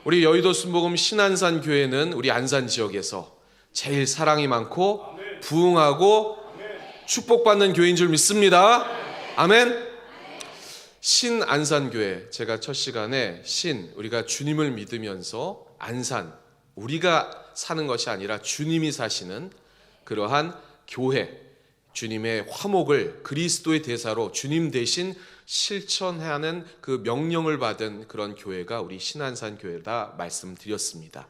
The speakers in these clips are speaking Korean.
우리 여의도 순복음 신안산 교회는 우리 안산 지역에서 제일 사랑이 많고 부흥하고 축복받는 교회인 줄 믿습니다. 아멘. 신안산교회, 제가 첫 시간에 우리가 주님을 믿으면서 안산, 우리가 사는 것이 아니라 주님이 사시는 그러한 교회, 주님의 화목을 그리스도의 대사로 주님 대신 실천해야 하는 그 명령을 받은 그런 교회가 우리 신안산교회다 말씀드렸습니다.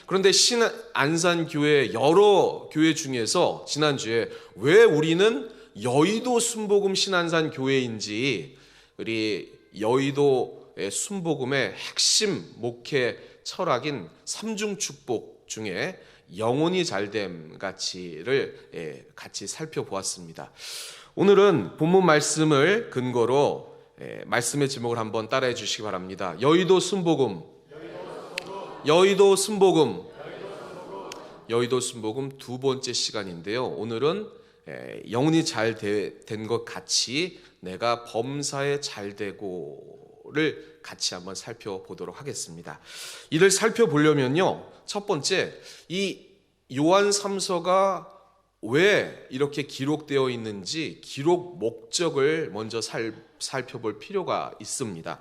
그런데 신안산교회 여러 교회 중에서 지난주에 왜 우리는 여의도 순복음 신안산교회인지, 우리 여의도의 순복음의 핵심 목회 철학인 삼중축복 중에 영혼이 잘됨 가치를 같이 살펴보았습니다. 오늘은 본문 말씀을 근거로 말씀의 제목을 한번 따라해 주시기 바랍니다. 여의도 순복음, 여의도 순복음, 여의도 순복음 두 번째 시간인데요. 오늘은 영혼이 잘 된 것 같이 내가 범사에 잘 되고를 같이 한번 살펴보도록 하겠습니다. 이를 살펴보려면요, 첫 번째, 이 요한 3서가 왜 이렇게 기록되어 있는지 기록 목적을 먼저 살펴볼 필요가 있습니다.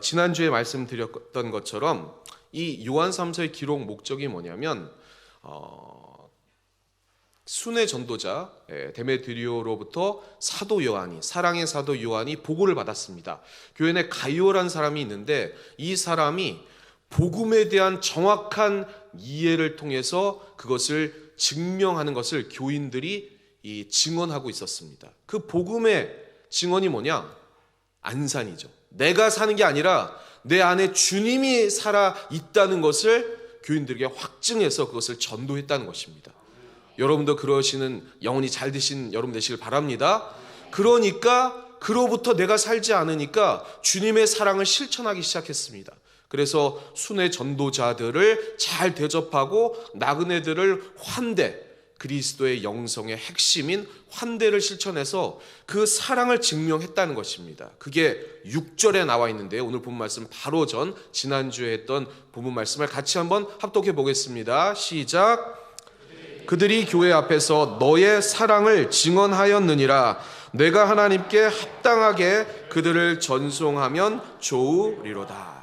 지난주에 말씀드렸던 것처럼 이 요한 3서의 기록 목적이 뭐냐면 순회 전도자 데메드리오로부터 사도 요한이, 사랑의 사도 요한이 보고를 받았습니다. 교회 내 가이오라는 사람이 있는데 이 사람이 복음에 대한 정확한 이해를 통해서 그것을 증명하는 것을 교인들이 증언하고 있었습니다. 그 복음의 증언이 뭐냐? 안산이죠. 내가 사는 게 아니라 내 안에 주님이 살아 있다는 것을 교인들에게 확증해서 그것을 전도했다는 것입니다. 여러분도 그러시는 영혼이 잘 되신 여러분 되시길 바랍니다. 그러니까 그로부터 내가 살지 않으니까 주님의 사랑을 실천하기 시작했습니다. 그래서 순회 전도자들을 잘 대접하고 나그네들을 환대, 그리스도의 영성의 핵심인 환대를 실천해서 그 사랑을 증명했다는 것입니다. 그게 6절에 나와 있는데요. 오늘 본 말씀 바로 전 지난주에 했던 본문 말씀을 같이 한번 합독해 보겠습니다. 시작. 그들이 교회 앞에서 너의 사랑을 증언하였느니라. 내가 하나님께 합당하게 그들을 전송하면 좋으리로다.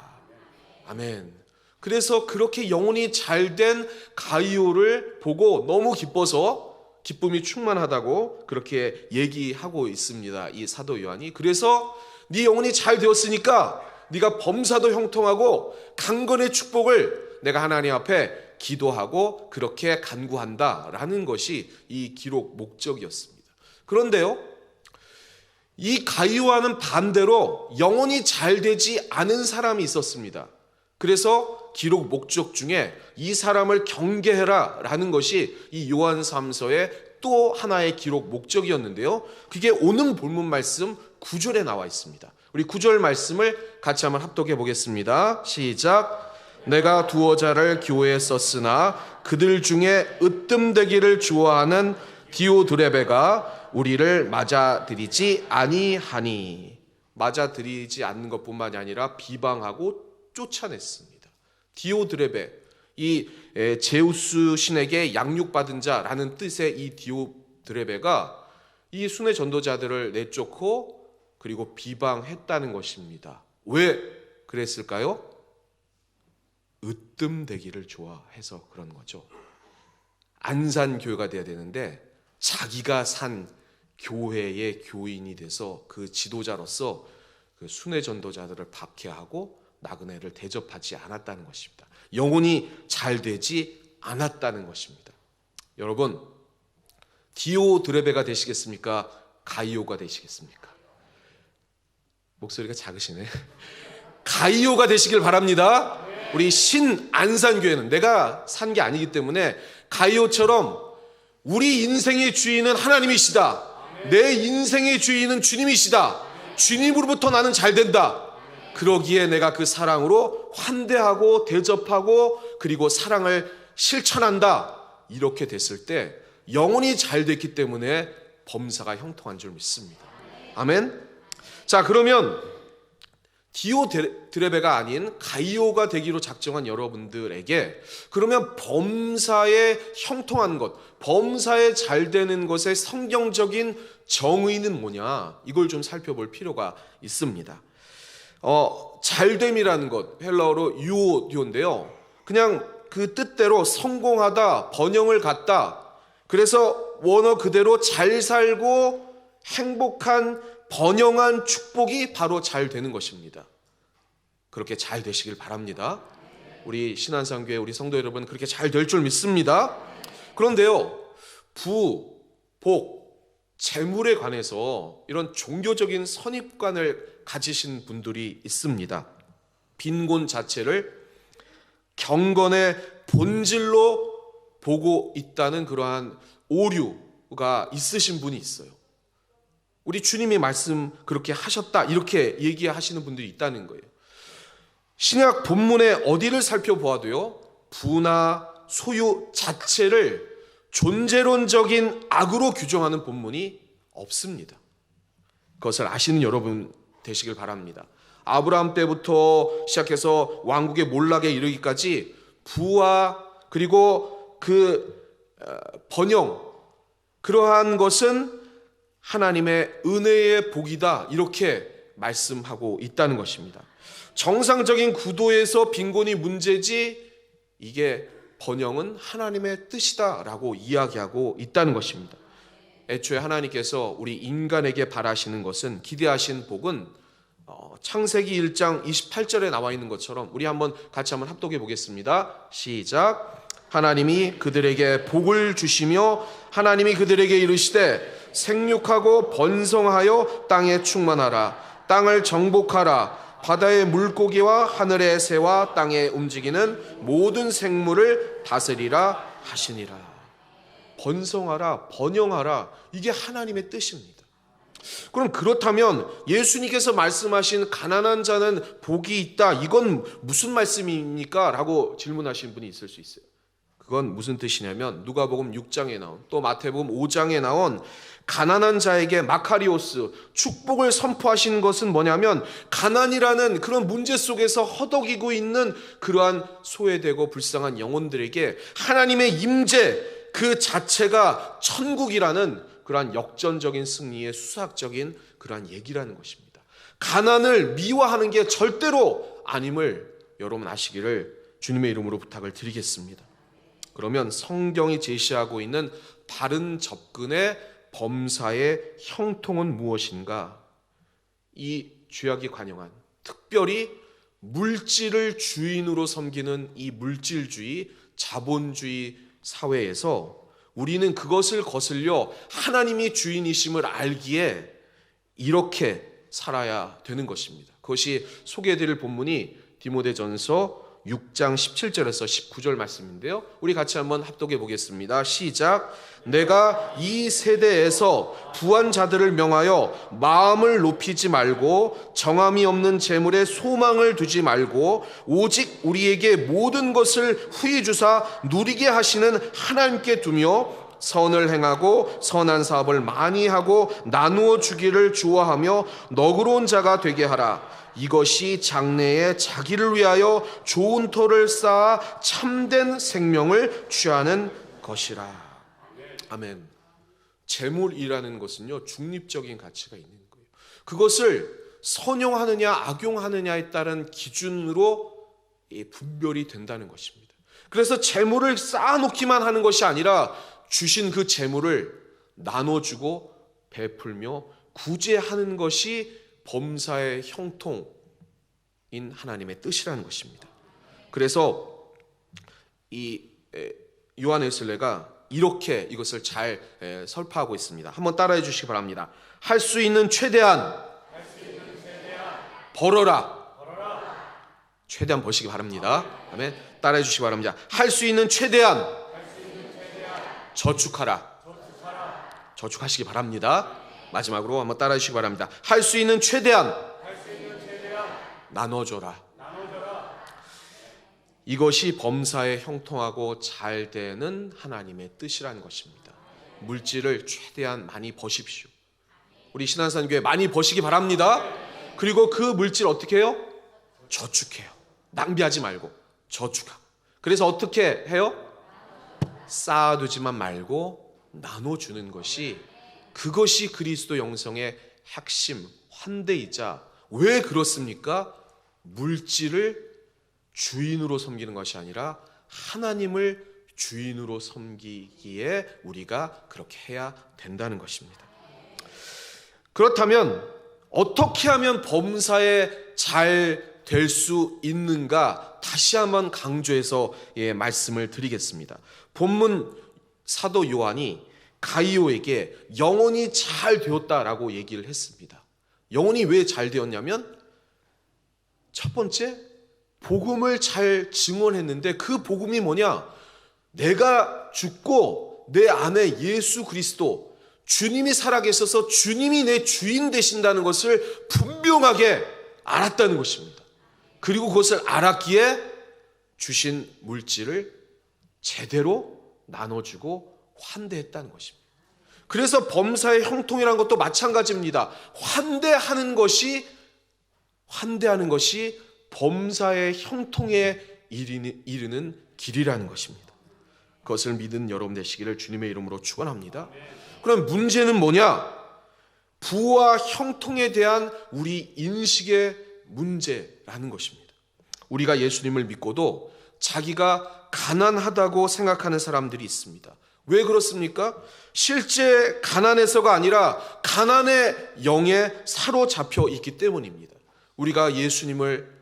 아멘. 그래서 그렇게 영혼이 잘된 가이오를 보고 너무 기뻐서 기쁨이 충만하다고 그렇게 얘기하고 있습니다, 이 사도 요한이. 그래서 네 영혼이 잘 되었으니까 네가 범사도 형통하고 강건의 축복을 내가 하나님 앞에 기도하고 그렇게 간구한다라는 것이 이 기록 목적이었습니다. 그런데요, 이 가이오와는 반대로 영혼이 잘 되지 않은 사람이 있었습니다. 그래서 기록 목적 중에 이 사람을 경계해라 라는 것이 이 요한 3서의 또 하나의 기록 목적이었는데요, 그게 오늘 본문 말씀 9절에 나와 있습니다. 우리 9절 말씀을 같이 한번 합독해 보겠습니다. 시작. 내가 두어 자를 교회에 썼으나 그들 중에 으뜸되기를 좋아하는 디오드레베가 우리를 맞아들이지 아니하니. 맞아들이지 않는 것뿐만이 아니라 비방하고 쫓아냈습니다. 디오드레베, 이 제우스 신에게 양육받은 자라는 뜻의 이 디오드레베가 이 순회 전도자들을 내쫓고 그리고 비방했다는 것입니다. 왜 그랬을까요? 으뜸되기를 좋아해서 그런 거죠. 안산교회가 돼야 되는데 자기가 산 교회의 교인이 돼서 그 지도자로서 그 순회 전도자들을 박해하고 나그네를 대접하지 않았다는 것입니다. 영혼이 잘 되지 않았다는 것입니다. 여러분, 디오드레베가 되시겠습니까? 가이오가 되시겠습니까? 목소리가 작으시네. 가이오가 되시길 바랍니다. 우리 신안산교회는 내가 산 게 아니기 때문에 가이오처럼 우리 인생의 주인은 하나님이시다, 내 인생의 주인은 주님이시다, 주님으로부터 나는 잘 된다, 그러기에 내가 그 사랑으로 환대하고 대접하고 그리고 사랑을 실천한다, 이렇게 됐을 때 영혼이 잘 됐기 때문에 범사가 형통한 줄 믿습니다. 아멘. 자, 그러면 디오드레베가 아닌 가이오가 되기로 작정한 여러분들에게 그러면 범사에 형통한 것, 범사에 잘 되는 것의 성경적인 정의는 뭐냐, 이걸 좀 살펴볼 필요가 있습니다. 잘됨이라는 것, 헬라어로 유오디오인데요, 그냥 그 뜻대로 성공하다, 번영을 갖다, 그래서 원어 그대로 잘 살고 행복한 번영한 축복이 바로 잘 되는 것입니다. 그렇게 잘 되시길 바랍니다. 우리 신한상교회 우리 성도 여러분 그렇게 잘 될 줄 믿습니다. 그런데요, 부, 복, 재물에 관해서 이런 종교적인 선입관을 가지신 분들이 있습니다. 빈곤 자체를 경건의 본질로 보고 있다는 그러한 오류가 있으신 분이 있어요. 우리 주님이 말씀 그렇게 하셨다, 이렇게 얘기하시는 분들이 있다는 거예요. 신약 본문의 어디를 살펴보아도요, 부나 소유 자체를 존재론적인 악으로 규정하는 본문이 없습니다. 그것을 아시는 여러분 되시길 바랍니다. 아브라함 때부터 시작해서 왕국의 몰락에 이르기까지 부와 그리고 그 번영, 그러한 것은 하나님의 은혜의 복이다, 이렇게 말씀하고 있다는 것입니다. 정상적인 구도에서 빈곤이 문제지 이게 번영은 하나님의 뜻이다라고 이야기하고 있다는 것입니다. 애초에 하나님께서 우리 인간에게 바라시는 것은, 기대하신 복은 창세기 1장 28절에 나와 있는 것처럼, 우리 같이 한번 합독해 보겠습니다. 시작. 하나님이 그들에게 복을 주시며 하나님이 그들에게 이르시되 생육하고 번성하여 땅에 충만하라. 땅을 정복하라. 바다의 물고기와 하늘의 새와 땅에 움직이는 모든 생물을 다스리라 하시니라. 번성하라, 번영하라, 이게 하나님의 뜻입니다. 그럼 그렇다면 예수님께서 말씀하신 가난한 자는 복이 있다, 이건 무슨 말씀입니까? 라고 질문하시는 분이 있을 수 있어요. 그건 무슨 뜻이냐면 누가복음 6장에 나온, 또 마태복음 5장에 나온 가난한 자에게 마카리오스, 축복을 선포하시는 것은 뭐냐면, 가난이라는 그런 문제 속에서 허덕이고 있는 그러한 소외되고 불쌍한 영혼들에게 하나님의 임재 그 자체가 천국이라는 그러한 역전적인 승리의 수학적인 그러한 얘기라는 것입니다. 가난을 미화하는 게 절대로 아님을 여러분 아시기를 주님의 이름으로 부탁을 드리겠습니다. 그러면 성경이 제시하고 있는 바른 접근의 범사의 형통은 무엇인가? 이 죄악이 관영한, 특별히 물질을 주인으로 섬기는 이 물질주의, 자본주의 사회에서 우리는 그것을 거슬려 하나님이 주인이심을 알기에 이렇게 살아야 되는 것입니다. 그것이 소개해드릴 본문이 디모데전서 6장 17절에서 19절 말씀인데요, 우리 같이 한번 합독해 보겠습니다. 시작. 내가 이 세대에서 부한 자들을 명하여 마음을 높이지 말고 정함이 없는 재물에 소망을 두지 말고 오직 우리에게 모든 것을 후히 주사 누리게 하시는 하나님께 두며 선을 행하고 선한 사업을 많이 하고 나누어 주기를 좋아하며 너그러운 자가 되게 하라. 이것이 장래에 자기를 위하여 좋은 터를 쌓아 참된 생명을 취하는 것이라. 아멘. 재물이라는 것은요, 중립적인 가치가 있는 거예요. 그것을 선용하느냐 악용하느냐에 따른 기준으로 분별이 된다는 것입니다. 그래서 재물을 쌓아놓기만 하는 것이 아니라 주신 그 재물을 나눠주고 베풀며 구제하는 것이 범사의 형통인 하나님의 뜻이라는 것입니다. 그래서 이 요한 웨슬레가 이렇게 이것을 잘 설파하고 있습니다. 한번 따라해 주시기 바랍니다. 할 수 있는 최대한 벌어라. 최대한 버시기 바랍니다. 아멘. 따라해 주시기 바랍니다. 할 수 있는 최대한 저축하라. 저축하시기 바랍니다. 마지막으로 한번 따라해 주시기 바랍니다. 할 수 있는 최대한 나눠줘라. 이것이 범사에 형통하고 잘 되는 하나님의 뜻이라는 것입니다. 물질을 최대한 많이 버십시오. 우리 신한산교회 많이 버시기 바랍니다. 그리고 그 물질 어떻게 해요? 저축해요. 낭비하지 말고 저축하고. 그래서 어떻게 해요? 쌓아두지만 말고 나눠주는 것이, 그것이 그리스도 영성의 핵심 환대이자, 왜 그렇습니까? 물질을 주인으로 섬기는 것이 아니라 하나님을 주인으로 섬기기에 우리가 그렇게 해야 된다는 것입니다. 그렇다면 어떻게 하면 범사에 잘 될 수 있는가, 다시 한번 강조해서 말씀을 드리겠습니다. 본문 사도 요한이 가이오에게 영혼이 잘 되었다라고 얘기를 했습니다. 영혼이 왜 잘 되었냐면, 첫 번째, 복음을 잘 증언했는데, 그 복음이 뭐냐? 내가 죽고 내 안에 예수 그리스도, 주님이 살아계셔서 주님이 내 주인 되신다는 것을 분명하게 알았다는 것입니다. 그리고 그것을 알았기에 주신 물질을 제대로 나눠주고 환대했다는 것입니다. 그래서 범사의 형통이라는 것도 마찬가지입니다. 환대하는 것이 범사의 형통에 이르는 길이라는 것입니다. 그것을 믿은 여러분 되시기를 주님의 이름으로 축원합니다. 그럼 문제는 뭐냐? 부와 형통에 대한 우리 인식의 문제라는 것입니다. 우리가 예수님을 믿고도 자기가 가난하다고 생각하는 사람들이 있습니다. 왜 그렇습니까? 실제 가난해서가 아니라 가난의 영에 사로잡혀 있기 때문입니다. 우리가 예수님을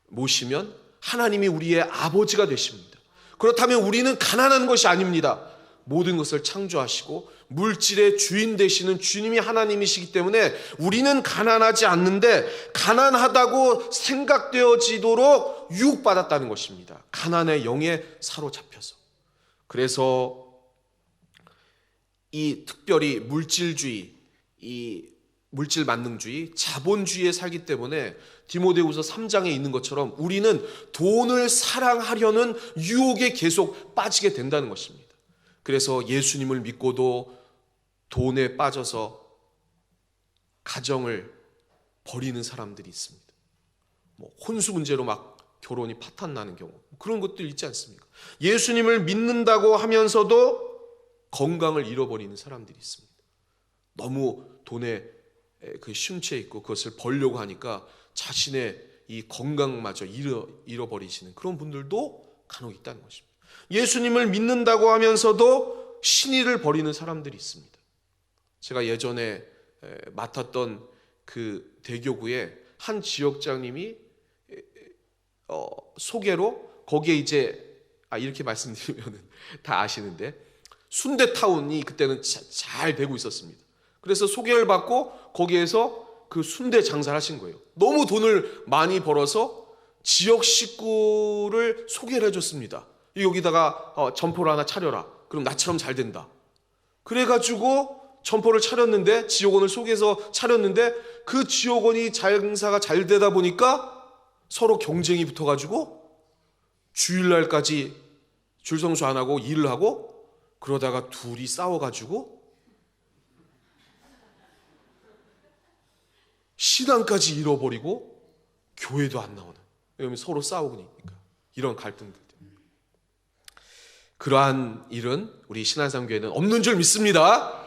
모시면 하나님이 우리의 아버지가 되십니다. 그렇다면 우리는 가난한 것이 아닙니다. 모든 것을 창조하시고 물질의 주인 되시는 주님이 하나님이시기 때문에 우리는 가난하지 않는데, 가난하다고 생각되어지도록 유혹받았다는 것입니다. 가난의 영에 사로잡혀서. 그래서 이 특별히 물질주의, 이 물질 만능주의, 자본주의에 살기 때문에 디모데후서 3장에 있는 것처럼 우리는 돈을 사랑하려는 유혹에 계속 빠지게 된다는 것입니다. 그래서 예수님을 믿고도 돈에 빠져서 가정을 버리는 사람들이 있습니다. 혼수 문제로 막 결혼이 파탄나는 경우, 그런 것들 있지 않습니까? 예수님을 믿는다고 하면서도 건강을 잃어버리는 사람들이 있습니다. 너무 돈에 그 심취해 있고 그것을 벌려고 하니까 자신의 이 건강마저 잃어버리시는 그런 분들도 간혹 있다는 것입니다. 예수님을 믿는다고 하면서도 신의를 버리는 사람들이 있습니다. 제가 예전에 맡았던 그 대교구에 한 지역장님이 소개로, 거기에 이제 이렇게 말씀드리면 다 아시는데, 순대타운이 그때는 잘 되고 있었습니다. 그래서 소개를 받고 거기에서 그 순대 장사를 하신 거예요. 너무 돈을 많이 벌어서 지역 식구를 소개를 해줬습니다. 여기다가 점포를 하나 차려라. 그럼 나처럼 잘 된다. 그래가지고 점포를 차렸는데, 지옥원을 속에서 차렸는데, 그 지옥원이 장사가 잘 되다 보니까 서로 경쟁이 붙어가지고 주일날까지 줄성수 안 하고 일을 하고, 그러다가 둘이 싸워가지고 신앙까지 잃어버리고 교회도 안 나오는, 왜냐하면 서로 싸우니까 이런 갈등들. 그러한 일은 우리 신한상교회는 없는 줄 믿습니다.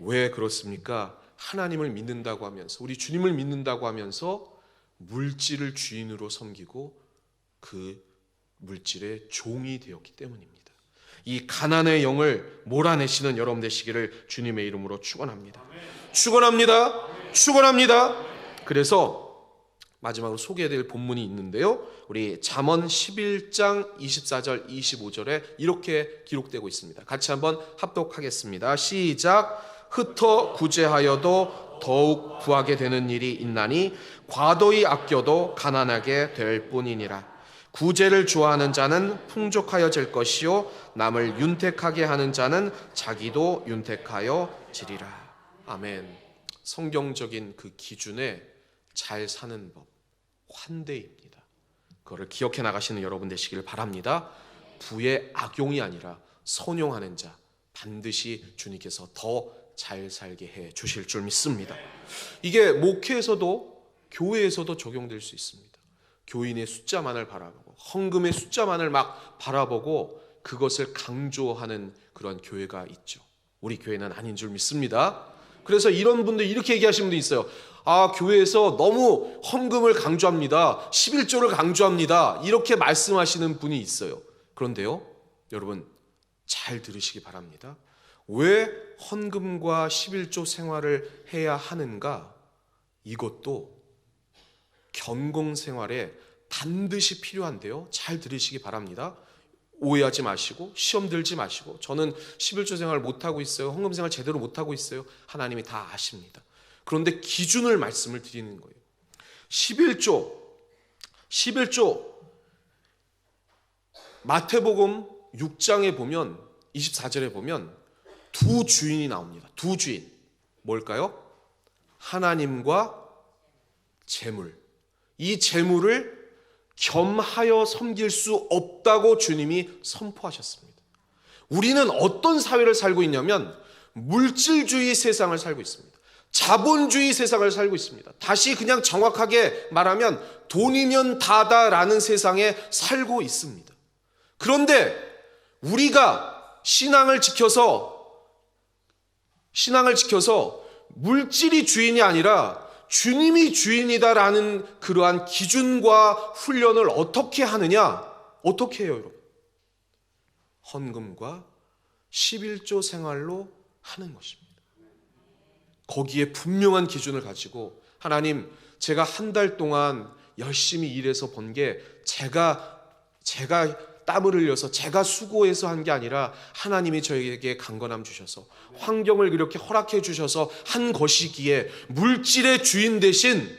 왜 그렇습니까? 하나님을 믿는다고 하면서, 우리 주님을 믿는다고 하면서 물질을 주인으로 섬기고 그 물질의 종이 되었기 때문입니다. 이 가난의 영을 몰아내시는 여러분 되시기를 주님의 이름으로 축원합니다. 축원합니다. 축원합니다. 그래서 마지막으로 소개해드릴 본문이 있는데요, 우리 잠언 11장 24절 25절에 이렇게 기록되고 있습니다. 같이 한번 합독하겠습니다. 시작. 흩어 구제하여도 더욱 구하게 되는 일이 있나니 과도히 아껴도 가난하게 될 뿐이니라. 구제를 좋아하는 자는 풍족하여질 것이요 남을 윤택하게 하는 자는 자기도 윤택하여 지리라. 아멘. 성경적인 그 기준에 잘 사는 법, 환대입니다. 그거를 기억해 나가시는 여러분 되시길 바랍니다. 부의 악용이 아니라 선용하는 자, 반드시 주님께서 더 잘 살게 해 주실 줄 믿습니다. 이게 목회에서도 교회에서도 적용될 수 있습니다. 교인의 숫자만을 바라보고 헌금의 숫자만을 막 바라보고 그것을 강조하는 그런 교회가 있죠. 우리 교회는 아닌 줄 믿습니다. 그래서 이런 분들 이렇게 얘기하시는 분도 있어요. 교회에서 너무 헌금을 강조합니다. 11조를 강조합니다. 이렇게 말씀하시는 분이 있어요. 그런데요, 여러분 잘 들으시기 바랍니다. 왜 헌금과 11조 생활을 해야 하는가? 이것도 견공 생활에 반드시 필요한데요. 잘 들으시기 바랍니다. 오해하지 마시고 시험 들지 마시고 저는 11조 생활 못하고 있어요. 헌금 생활 제대로 못하고 있어요. 하나님이 다 아십니다. 그런데 기준을 말씀을 드리는 거예요. 11조 마태복음 6장에 보면 24절에 보면 두 주인이 나옵니다. 두 주인. 뭘까요? 하나님과 재물. 이 재물을 겸하여 섬길 수 없다고 주님이 선포하셨습니다. 우리는 어떤 사회를 살고 있냐면 물질주의 세상을 살고 있습니다. 자본주의 세상을 살고 있습니다. 다시 그냥 정확하게 말하면 돈이면 다다라는 세상에 살고 있습니다. 그런데 우리가 신앙을 지켜서 물질이 주인이 아니라 주님이 주인이다라는 그러한 기준과 훈련을 어떻게 하느냐? 어떻게 해요, 여러분? 헌금과 11조 생활로 하는 것입니다. 거기에 분명한 기준을 가지고 하나님, 제가 한 달 동안 열심히 일해서 번 게 제가 땀을 흘려서 제가 수고해서 한 게 아니라 하나님이 저에게 강건함 주셔서 환경을 그렇게 허락해 주셔서 한 것이기에 물질의 주인 대신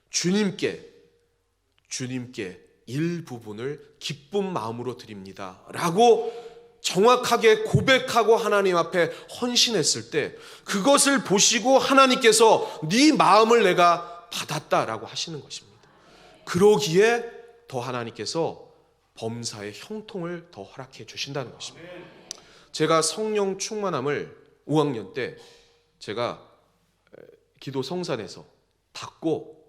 주님께 일부분을 기쁜 마음으로 드립니다 라고 정확하게 고백하고 하나님 앞에 헌신했을 때 그것을 보시고 하나님께서 네 마음을 내가 받았다라고 하시는 것입니다. 그러기에 더 하나님께서 범사의 형통을 더 허락해 주신다는 것입니다. 제가 성령 충만함을 5학년 때 제가 기도 성산에서 받고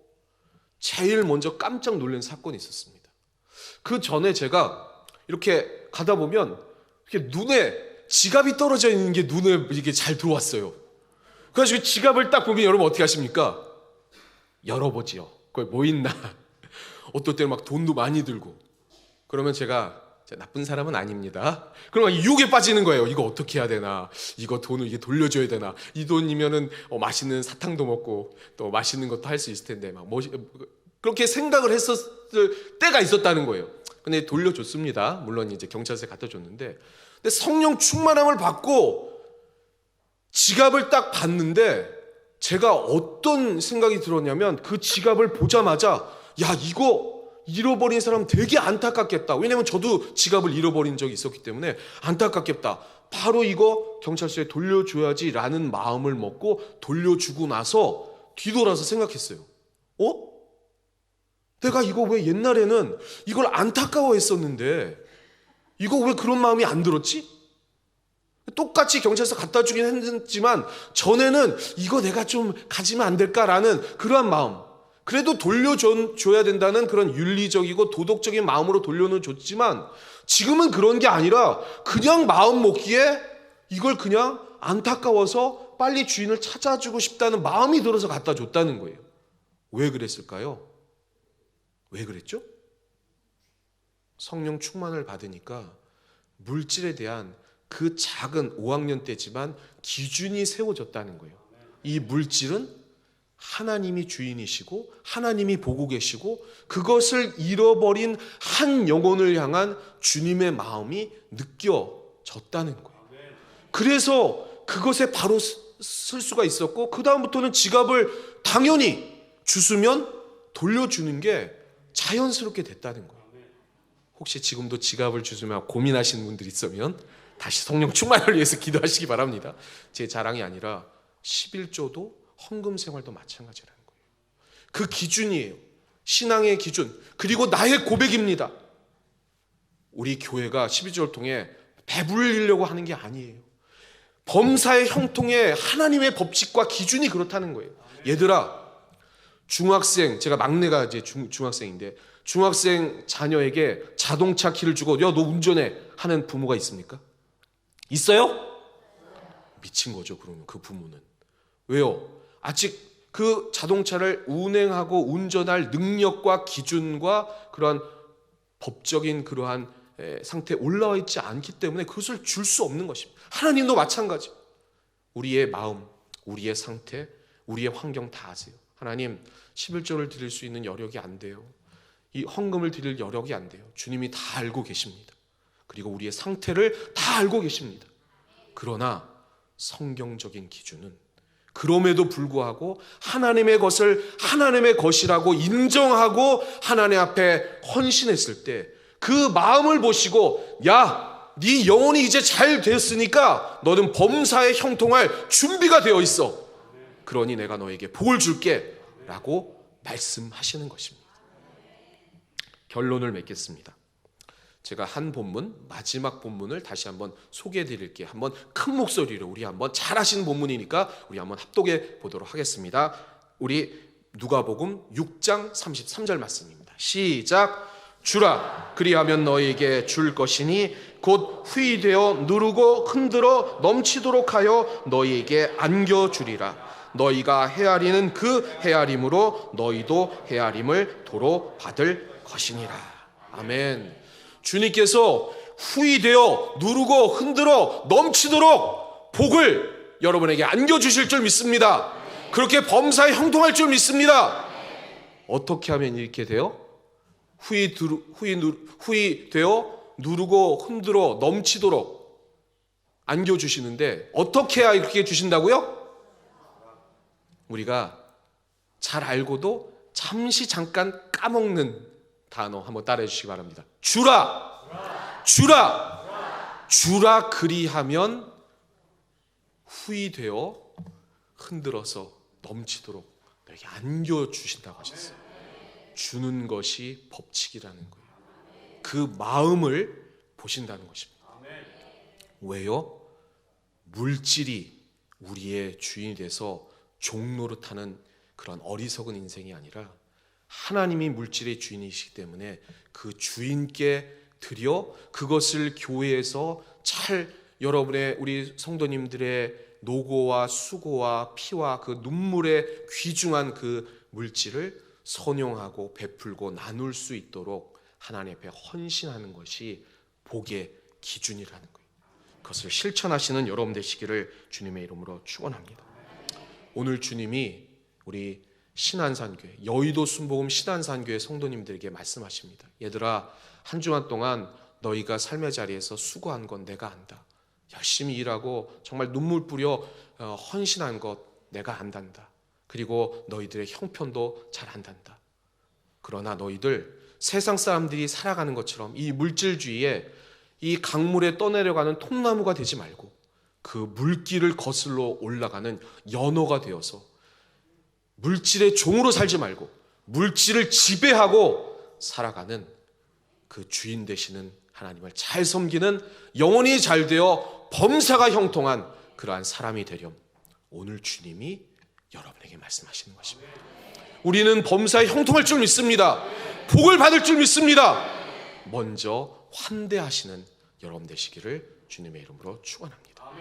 제일 먼저 깜짝 놀란 사건이 있었습니다. 그 전에 제가 이렇게 가다 보면 이렇게 눈에 지갑이 떨어져 있는 게 눈에 이게 잘 들어왔어요. 그래서 지갑을 딱 보면 여러분 어떻게 하십니까? 열어보지요. 거기 뭐 있나? 어떨 때는 막 돈도 많이 들고. 그러면 제가 나쁜 사람은 아닙니다. 그러면 유혹에 빠지는 거예요. 이거 어떻게 해야 되나? 이거 돈을 이게 돌려줘야 되나? 이 돈이면은 맛있는 사탕도 먹고 또 맛있는 것도 할 수 있을 텐데 막 그렇게 생각을 했었을 때가 있었다는 거예요. 근데 돌려줬습니다. 물론 이제 경찰서에 갖다 줬는데, 근데 성령 충만함을 받고 지갑을 딱 봤는데 제가 어떤 생각이 들었냐면 그 지갑을 보자마자 야, 이거 잃어버린 사람 되게 안타깝겠다. 왜냐면 저도 지갑을 잃어버린 적이 있었기 때문에 안타깝겠다. 바로 이거 경찰서에 돌려줘야지라는 마음을 먹고 돌려주고 나서 뒤돌아서 생각했어요. 내가 이거 왜 옛날에는 이걸 안타까워했었는데 이거 왜 그런 마음이 안 들었지? 똑같이 경찰서 갖다 주긴 했지만 전에는 이거 내가 좀 가지면 안 될까라는 그러한 마음, 그래도 돌려줘야 된다는 그런 윤리적이고 도덕적인 마음으로 돌려는 줬지만 지금은 그런 게 아니라 그냥 마음 먹기에 이걸 그냥 안타까워서 빨리 주인을 찾아주고 싶다는 마음이 들어서 갖다 줬다는 거예요. 왜 그랬을까요? 왜 그랬죠? 성령 충만을 받으니까 물질에 대한 그 작은 5학년 때지만 기준이 세워졌다는 거예요. 이 물질은 하나님이 주인이시고 하나님이 보고 계시고 그것을 잃어버린 한 영혼을 향한 주님의 마음이 느껴졌다는 거예요. 그래서 그것에 바로 쓸 수가 있었고 그 다음부터는 지갑을 당연히 주스면 돌려주는 게 자연스럽게 됐다는 거예요. 혹시 지금도 지갑을 주스면 고민하시는 분들 있으면 다시 성령 충만을 위해서 기도하시기 바랍니다. 제 자랑이 아니라 11조도 헌금 생활도 마찬가지라는 거예요. 그 기준이에요. 신앙의 기준. 그리고 나의 고백입니다. 우리 교회가 12조를 통해 배불리려고 하는 게 아니에요. 범사의 형통의 하나님의 법칙과 기준이 그렇다는 거예요. 얘들아, 중학생, 제가 막내가 이제 중학생인데 중학생 자녀에게 자동차 키를 주고 야, 너 운전해 하는 부모가 있습니까? 있어요? 미친 거죠. 그러면 그 부모는. 왜요? 아직 그 자동차를 운행하고 운전할 능력과 기준과 그러한 법적인 그러한 상태에 올라와 있지 않기 때문에 그것을 줄 수 없는 것입니다. 하나님도 마찬가지. 우리의 마음, 우리의 상태, 우리의 환경 다 아세요. 하나님 11조를 드릴 수 있는 여력이 안 돼요. 이 헌금을 드릴 여력이 안 돼요. 주님이 다 알고 계십니다. 그리고 우리의 상태를 다 알고 계십니다. 그러나 성경적인 기준은 그럼에도 불구하고 하나님의 것을 하나님의 것이라고 인정하고 하나님 앞에 헌신했을 때 그 마음을 보시고 야, 네 영혼이 이제 잘 됐으니까 너는 범사에 형통할 준비가 되어 있어. 그러니 내가 너에게 복을 줄게 라고 말씀하시는 것입니다. 결론을 맺겠습니다. 제가 한 본문, 마지막 본문을 다시 한번 소개해 드릴게요. 한번 큰 목소리로 우리 한번 잘 하시는 본문이니까 우리 한번 합독해 보도록 하겠습니다. 우리 누가복음 6장 33절 말씀입니다. 시작. 주라, 그리하면 너희에게 줄 것이니 곧 후히되어 누르고 흔들어 넘치도록 하여 너희에게 안겨주리라. 너희가 헤아리는 그 헤아림으로 너희도 헤아림을 도로 받을 것이니라. 아멘. 주님께서 후히되어 누르고 흔들어 넘치도록 복을 여러분에게 안겨주실 줄 믿습니다. 그렇게 범사에 형통할 줄 믿습니다. 어떻게 하면 이렇게 돼요? 후히되어 누르고 흔들어 넘치도록 안겨주시는데 어떻게 해야 이렇게 주신다고요? 우리가 잘 알고도 잠시 잠깐 까먹는 단어 한번 따라해 주시기 바랍니다. 주라, 주라, 주라 그리하면 후히되어 흔들어서 넘치도록 너에게 안겨주신다고 하셨어요. 주는 것이 법칙이라는 거예요. 그 마음을 보신다는 것입니다. 왜요? 물질이 우리의 주인이 돼서 종노릇하는 그런 어리석은 인생이 아니라 하나님이 물질의 주인이시기 때문에 그 주인께 드려 그것을 교회에서 잘 여러분의 우리 성도님들의 노고와 수고와 피와 그 눈물의 귀중한 그 물질을 선용하고 베풀고 나눌 수 있도록 하나님 앞에 헌신하는 것이 복의 기준이라는 거예요. 그것을 실천하시는 여러분 되시기를 주님의 이름으로 축원합니다. 오늘 주님이 우리 신안산교회, 여의도 순복음 신안산교회 성도님들에게 말씀하십니다. 얘들아, 한 주간 동안 너희가 삶의 자리에서 수고한 건 내가 안다. 열심히 일하고 정말 눈물 뿌려 헌신한 것 내가 안단다. 그리고 너희들의 형편도 잘 안단다. 그러나 너희들 세상 사람들이 살아가는 것처럼 이 물질주의에 이 강물에 떠내려가는 통나무가 되지 말고 그 물길을 거슬러 올라가는 연어가 되어서 물질의 종으로 살지 말고 물질을 지배하고 살아가는 그 주인 되시는 하나님을 잘 섬기는 영혼이 잘 되어 범사가 형통한 그러한 사람이 되렴. 오늘 주님이 여러분에게 말씀하시는 것입니다. 우리는 범사에 형통할 줄 믿습니다. 복을 받을 줄 믿습니다. 먼저 환대하시는 여러분 되시기를 주님의 이름으로 축원합니다.